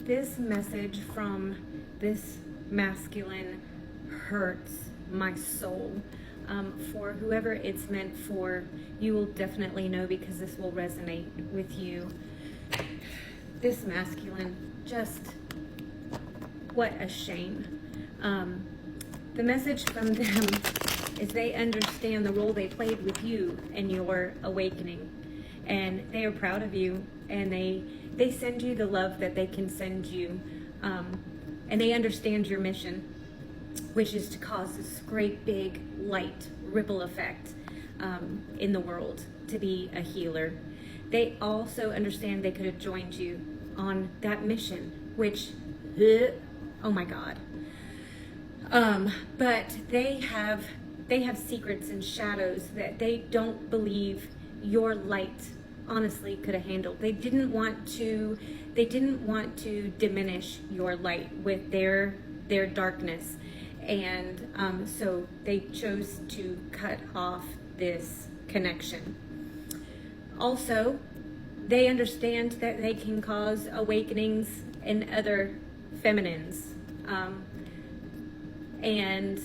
this message from this masculine hurts my soul. For whoever it's meant for, you will definitely know because this will resonate with you. This masculine, just what a shame. The message from them is they understand the role they played with you in your awakening, and they are proud of you, and they send you the love that they can send you, and they understand your mission, which is to cause this great big light ripple effect in the world, to be a healer. They also understand they could have joined you on that mission, which, oh my God. But they have secrets and shadows that they don't believe your light honestly could have handled. They didn't want to diminish your light with their darkness. And so they chose to cut off this connection. Also, they understand that they can cause awakenings in other feminines. And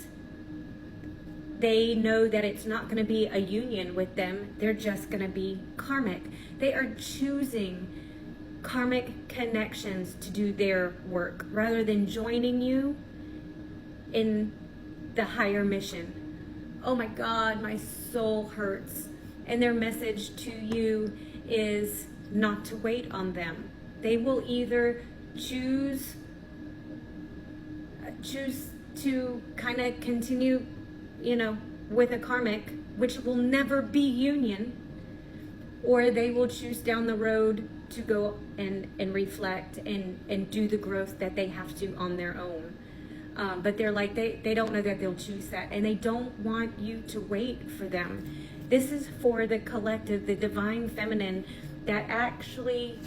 they know that it's not going to be a union with them. They're just going to be karmic. They are choosing karmic connections to do their work rather than joining you in the higher mission. Oh my God, my soul hurts. And their message to you is not to wait on them. They will either choose to kind of continue, with a karmic, which will never be union, or they will choose down the road to go and reflect and do the growth that they have to on their own. But they're like, they don't know that they'll choose that, and they don't want you to wait for them. This is for the collective, the divine feminine that actually,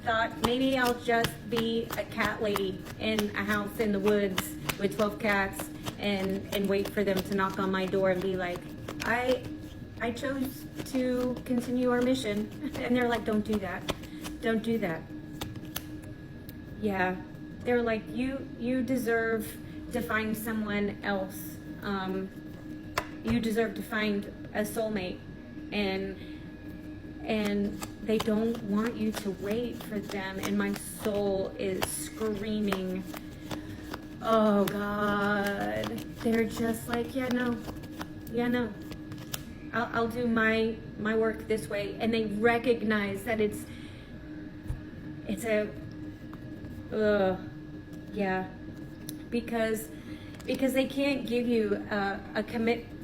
thought maybe I'll just be a cat lady in a house in the woods with 12 cats and wait for them to knock on my door and be like, I chose to continue our mission. And they're like, don't do that. Don't do that. Yeah. They're like, you deserve to find someone else. You deserve to find a soulmate. And they don't want you to wait for them. And my soul is screaming, oh God. They're just like, yeah, no. I'll do my work this way. And they recognize that it's because they can't give you a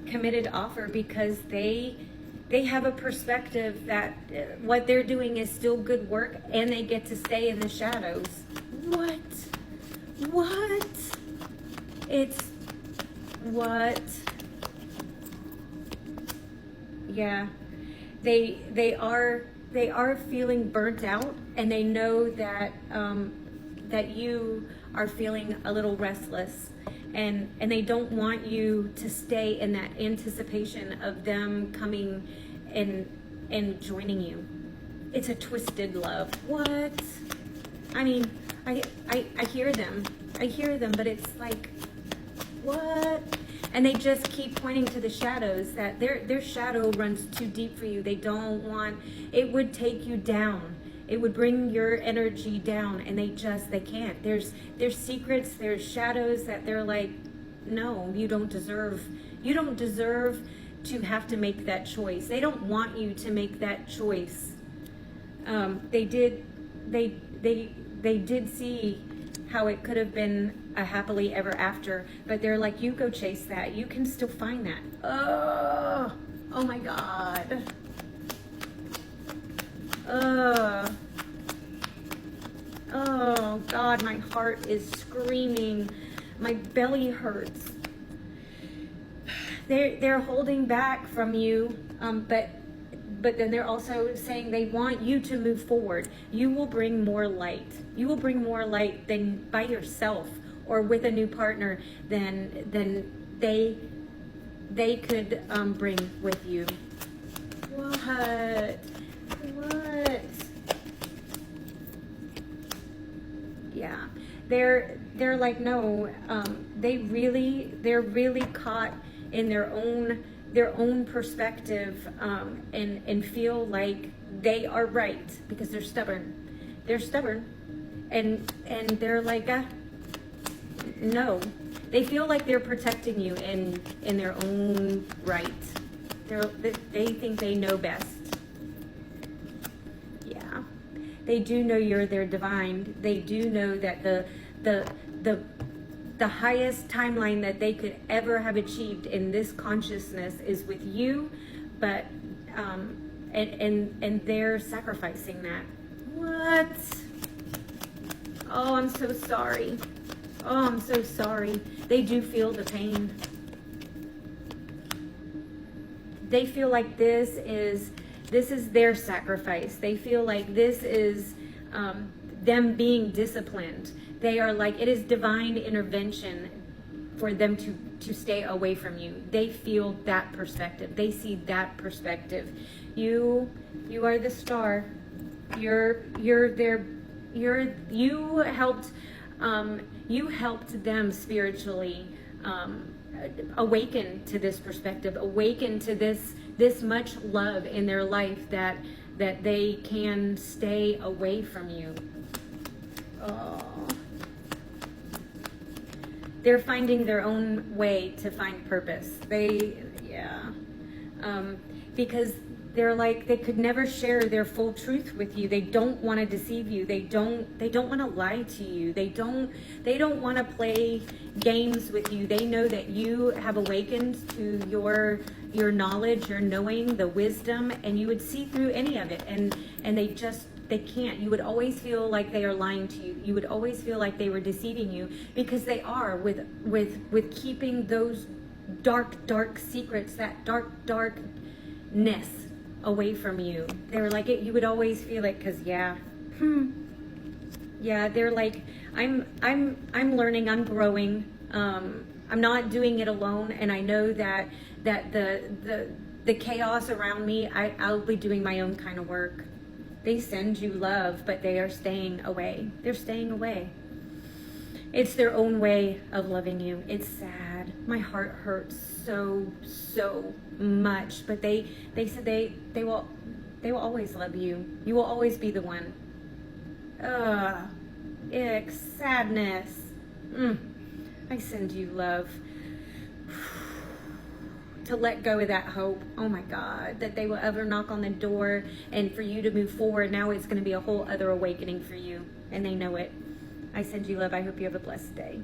committed offer because they have a perspective that what they're doing is still good work and they get to stay in the shadows. What? It's what? Yeah. They are feeling burnt out, and they know that that you are feeling a little restless, and they don't want you to stay in that anticipation of them coming and joining you. It's a twisted love. What? I mean, I hear them, but it's like, what? And they just keep pointing to the shadows, that their shadow runs too deep for you. They don't want, it would take you down. It would bring your energy down, and they can't. There's secrets, there's shadows that they're like, no, you don't deserve to have to make that choice. They don't want you to make that choice. They did see how it could have been a happily ever after, but they're like, you go chase that. You can still find that. Oh my God. Oh God, my heart is screaming. My belly hurts. They're holding back from you, but then they're also saying they want you to move forward. You will bring more light. You will bring more light than by yourself or with a new partner than they could bring with you. What? Yeah, they're like, no, they're really caught in their own perspective, and feel like they are right because they're stubborn. They're stubborn, and they're like, no. They feel like they're protecting you in their own right. They think they know best. Yeah, they do know you're their divine. They do know that the highest timeline that they could ever have achieved in this consciousness is with you, but and they're sacrificing that. What? Oh, I'm so sorry. Oh, I'm so sorry. They do feel the pain. They feel like this is their sacrifice. They feel like this is them being disciplined. They are like, it is divine intervention for them to stay away from you. They feel that perspective. They see that perspective. You are the star. You helped them spiritually awaken to this perspective, awaken to this much love in their life that they can stay away from you. Oh. They're finding their own way to find purpose. Because they're like, they could never share their full truth with you. They don't want to deceive you. They don't want to lie to you. They don't want to play games with you. They know that you have awakened to your knowledge, your knowing, the wisdom, and you would see through any of it. And they can't. You would always feel like they are lying to you. You would always feel like they were deceiving you, because they are with keeping those dark secrets, that darkness away from you. They were like it. You would always feel it, because they're like, I'm learning, I'm growing. I'm not doing it alone, and I know that the chaos around me, I'll be doing my own kind of work. They send you love, but they are staying away. They're staying away. It's their own way of loving you. It's sad. My heart hurts so much. But they said they will always love you. You will always be the one. Sadness. I send you love. To let go of that hope. Oh my God, that they will ever knock on the door and for you to move forward. Now it's going to be a whole other awakening for you, and they know it. I send you love. I hope you have a blessed day.